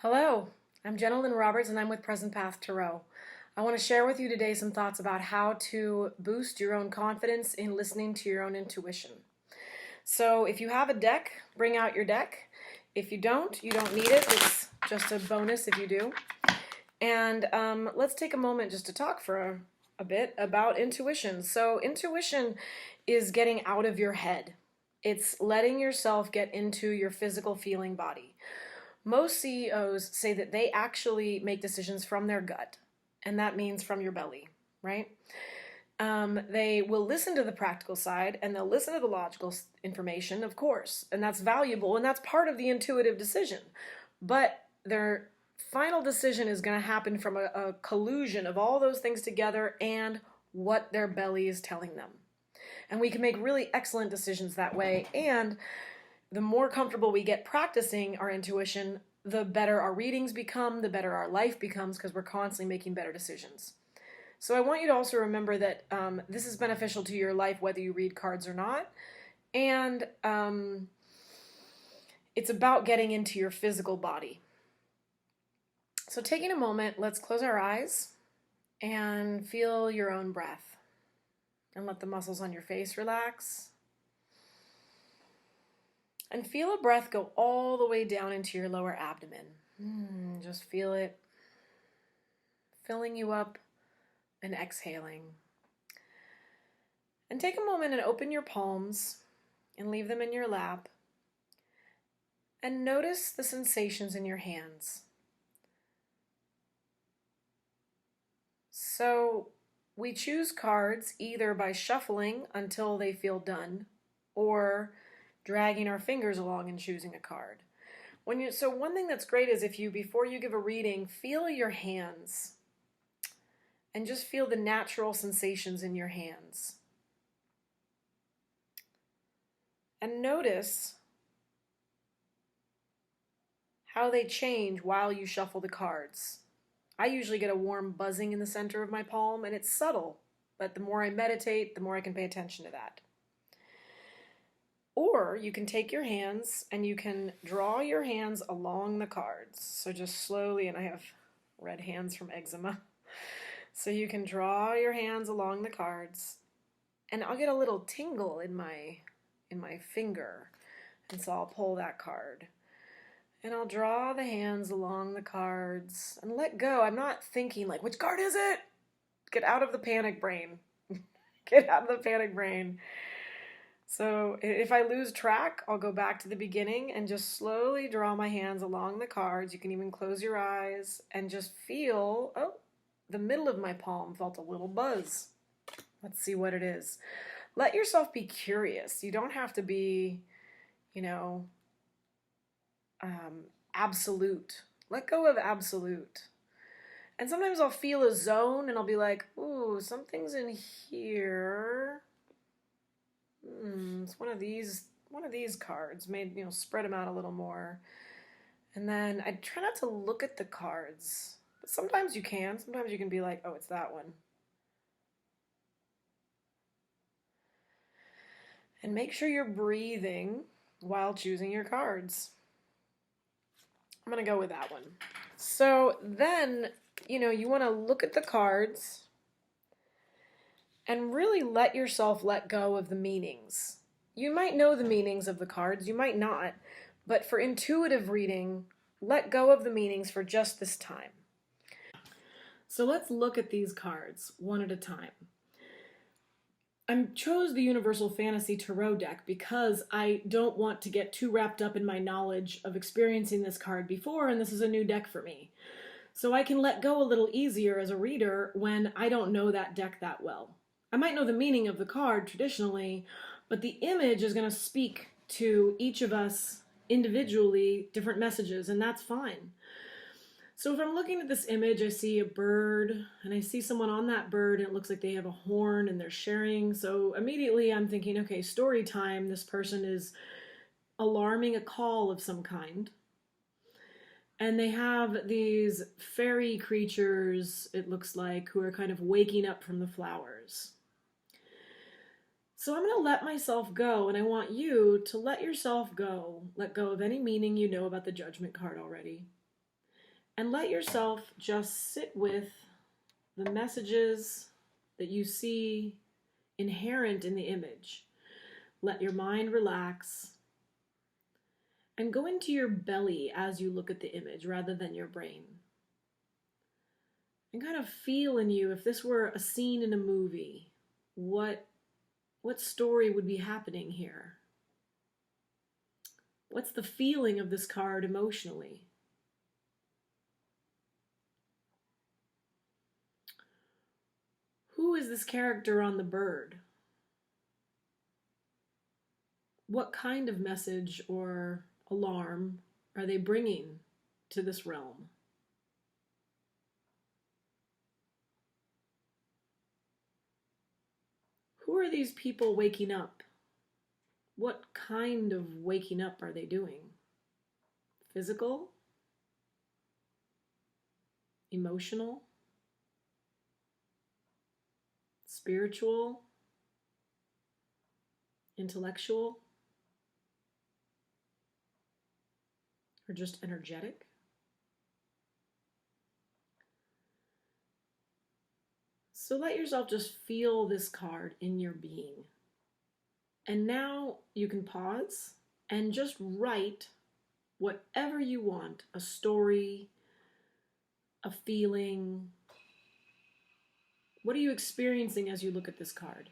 Hello, I'm Jenilyn Roberts and I'm with Present Path Tarot. I want to share with you today some thoughts about how to boost your own confidence in listening to your own intuition. So if you have a deck, bring out your deck. If you don't need it. It's just a bonus if you do. And let's take a moment just to talk for a bit about intuition. So intuition is getting out of your head. It's letting yourself get into your physical feeling body. Most CEOs say that they actually make decisions from their gut, and that means from your belly, right? They will listen to the practical side and they'll listen to the logical information, of course, and that's valuable and that's part of the intuitive decision. But their final decision is going to happen from a collusion of all those things together and what their belly is telling them. And we can make really excellent decisions that way. And the more comfortable we get practicing our intuition, the better our readings become, the better our life becomes, because we're constantly making better decisions. So I want you to also remember that this is beneficial to your life whether you read cards or not. And it's about getting into your physical body. So taking a moment, let's close our eyes and feel your own breath. And let the muscles on your face relax. And feel a breath go all the way down into your lower abdomen. Just feel it filling you up and exhaling. And take a moment and open your palms and leave them in your lap. And notice the sensations in your hands. So we choose cards either by shuffling until they feel done or dragging our fingers along and choosing a card. So one thing that's great is if you, before you give a reading, feel your hands and just feel the natural sensations in your hands. And notice how they change while you shuffle the cards. I usually get a warm buzzing in the center of my palm, and it's subtle, but the more I meditate, the more I can pay attention to that. Or you can take your hands and you can draw your hands along the cards. So just slowly, and I have red hands from eczema. So you can draw your hands along the cards and I'll get a little tingle in my finger. And so I'll pull that card. And I'll draw the hands along the cards and let go. I'm not thinking like, which card is it? Get out of the panic brain. Get out of the panic brain. So if I lose track, I'll go back to the beginning and just slowly draw my hands along the cards. You can even close your eyes and just feel, oh, the middle of my palm felt a little buzz. Let's see what it is. Let yourself be curious. You don't have to be, absolute. Let go of absolute. And sometimes I'll feel a zone and I'll be like, ooh, something's in here. It's one of these cards. Maybe, spread them out a little more. And then I try not to look at the cards. But sometimes you can. Sometimes you can be like, oh, it's that one. And make sure you're breathing while choosing your cards. I'm going to go with that one. So then, you want to look at the cards and really let yourself let go of the meanings. You might know the meanings of the cards, you might not, but for intuitive reading, let go of the meanings for just this time. So let's look at these cards one at a time. I chose the Universal Fantasy Tarot deck because I don't want to get too wrapped up in my knowledge of experiencing this card before, and this is a new deck for me. So I can let go a little easier as a reader when I don't know that deck that well. I might know the meaning of the card traditionally, but the image is going to speak to each of us individually different messages, and that's fine. So if I'm looking at this image, I see a bird, and I see someone on that bird, and it looks like they have a horn, and they're sharing. So immediately I'm thinking, okay, story time. This person is alarming a call of some kind. And they have these fairy creatures, it looks like, who are kind of waking up from the flowers. So I'm going to let myself go, and I want you to let yourself go. Let go of any meaning you know about the Judgment card already. And let yourself just sit with the messages that you see inherent in the image. Let your mind relax and go into your belly as you look at the image rather than your brain. And kind of feel in you, if this were a scene in a movie, what story would be happening here? What's the feeling of this card emotionally? Who is this character on the bird? What kind of message or alarm are they bringing to this realm? Who are these people waking up? What kind of waking up are they doing? Physical? Emotional? Spiritual? Intellectual? Or just energetic? So let yourself just feel this card in your being. And now you can pause and just write whatever you want, a story, a feeling. What are you experiencing as you look at this card?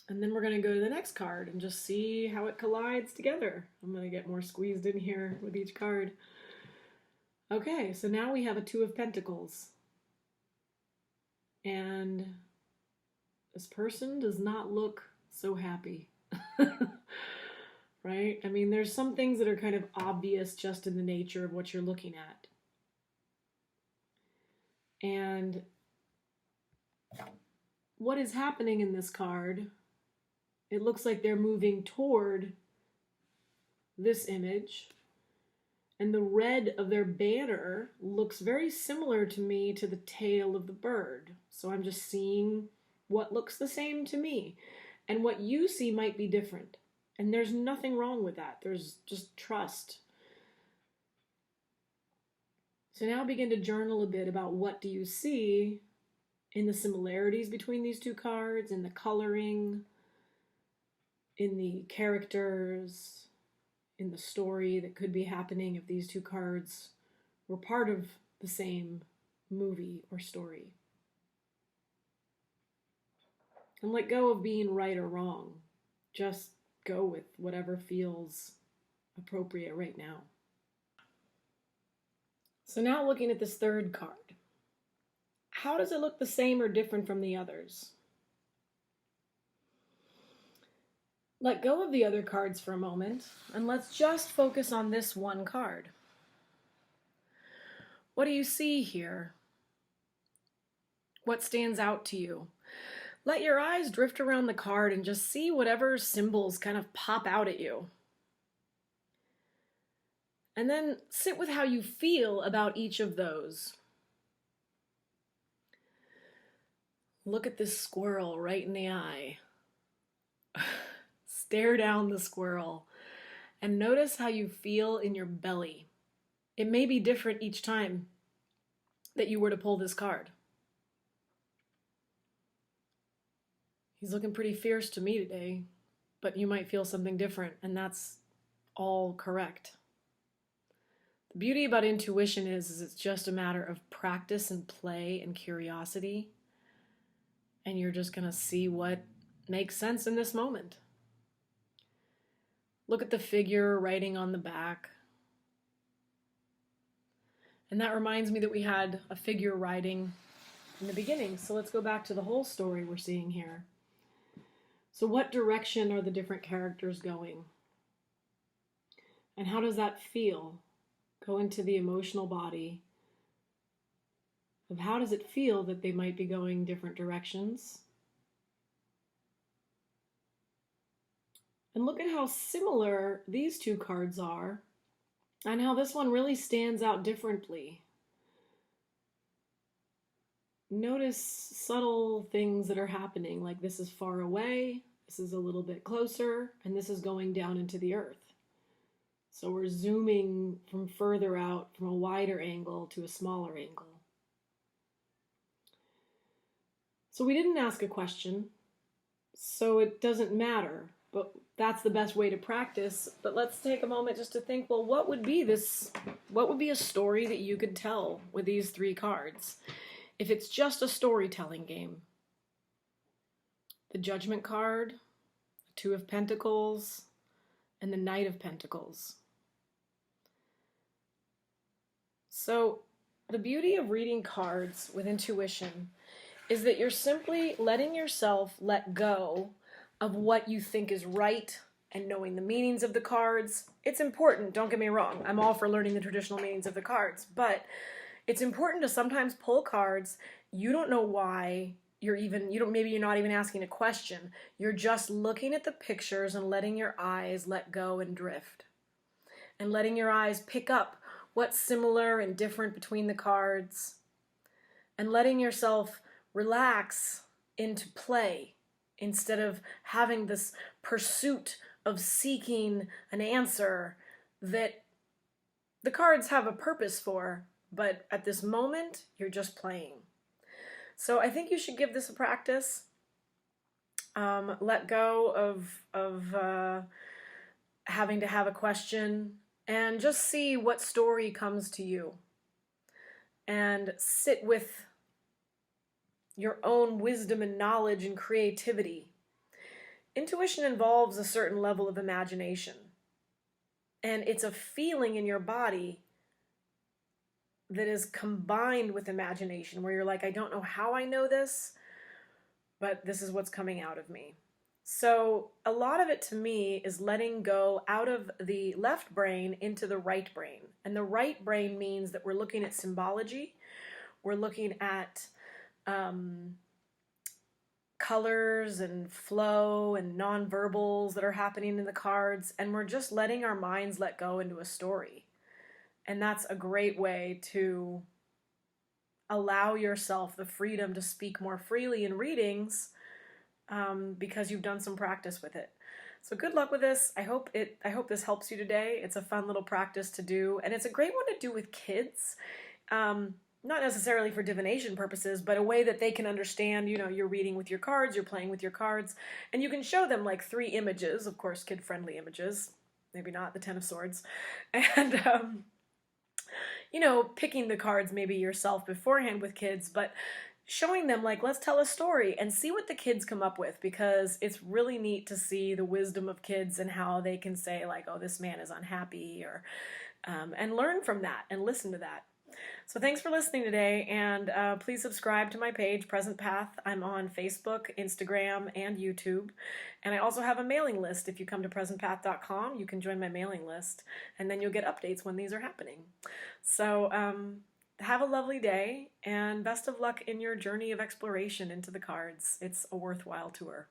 And then we're going to go to the next card and just see how it collides together. I'm going to get more squeezed in here with each card. Okay, so now we have a Two of Pentacles. And this person does not look so happy. Right? I mean, there's some things that are kind of obvious just in the nature of what you're looking at. And what is happening in this card, it looks like they're moving toward this image. And the red of their banner looks very similar to me to the tail of the bird. So I'm just seeing what looks the same to me. And what you see might be different. And there's nothing wrong with that. There's just trust. So now begin to journal a bit about what do you see in the similarities between these two cards, in the coloring, in the characters, in the story that could be happening if these two cards were part of the same movie or story. And let go of being right or wrong. Just go with whatever feels appropriate right now. So now looking at this third card. How does it look the same or different from the others? Let go of the other cards for a moment, and let's just focus on this one card. What do you see here? What stands out to you? Let your eyes drift around the card and just see whatever symbols kind of pop out at you. And then sit with how you feel about each of those. Look at this squirrel right in the eye. Stare down the squirrel and notice how you feel in your belly. It may be different each time that you were to pull this card. He's looking pretty fierce to me today, but you might feel something different, and that's all correct. The beauty about intuition is it's just a matter of practice and play and curiosity, and you're just going to see what makes sense in this moment. Look at the figure writing on the back. And that reminds me that we had a figure writing in the beginning. So let's go back to the whole story we're seeing here. So what direction are the different characters going? And how does that feel? Go into the emotional body of how does it feel that they might be going different directions? And look at how similar these two cards are and how this one really stands out differently. Notice subtle things that are happening, like this is far away, This is a little bit closer, and this is going down into the earth. So we're zooming from further out, from a wider angle to a smaller angle. So we didn't ask a question, so it doesn't matter, but that's the best way to practice. But let's take a moment just to think, well, what would be a story that you could tell with these 3 cards? If it's just a storytelling game. The Judgment card, the 2 of Pentacles, and the Knight of Pentacles. So the beauty of reading cards with intuition is that you're simply letting yourself let go of what you think is right and knowing the meanings of the cards. It's important, don't get me wrong. I'm all for learning the traditional meanings of the cards, but it's important to sometimes pull cards. You don't know why maybe you're not even asking a question. You're just looking at the pictures and letting your eyes let go and drift. And letting your eyes pick up what's similar and different between the cards. And letting yourself relax into play instead of having this pursuit of seeking an answer that the cards have a purpose for, but at this moment, you're just playing. So I think you should give this a practice. Let go of having to have a question and just see what story comes to you. And sit with your own wisdom and knowledge and creativity. Intuition involves a certain level of imagination. And it's a feeling in your body that is combined with imagination, where you're like, I don't know how I know this, but this is what's coming out of me. So a lot of it to me is letting go out of the left brain into the right brain. And the right brain means that we're looking at symbology, we're looking at colors and flow and nonverbals that are happening in the cards, and we're just letting our minds let go into a story. And that's a great way to allow yourself the freedom to speak more freely in readings, because you've done some practice with it. So good luck with this. I hope this helps you today. It's a fun little practice to do, and it's a great one to do with kids. Not necessarily for divination purposes, but a way that they can understand, you're reading with your cards, you're playing with your cards, and you can show them like 3 images, of course, kid-friendly images, maybe not the 10 of Swords, and, picking the cards maybe yourself beforehand with kids, but showing them like, let's tell a story and see what the kids come up with, because it's really neat to see the wisdom of kids and how they can say like, oh, this man is unhappy, or, and learn from that and listen to that. So thanks for listening today, and please subscribe to my page, Present Path. I'm on Facebook, Instagram, and YouTube. And I also have a mailing list. If you come to presentpath.com, you can join my mailing list, and then you'll get updates when these are happening. So have a lovely day, and best of luck in your journey of exploration into the cards. It's a worthwhile tour.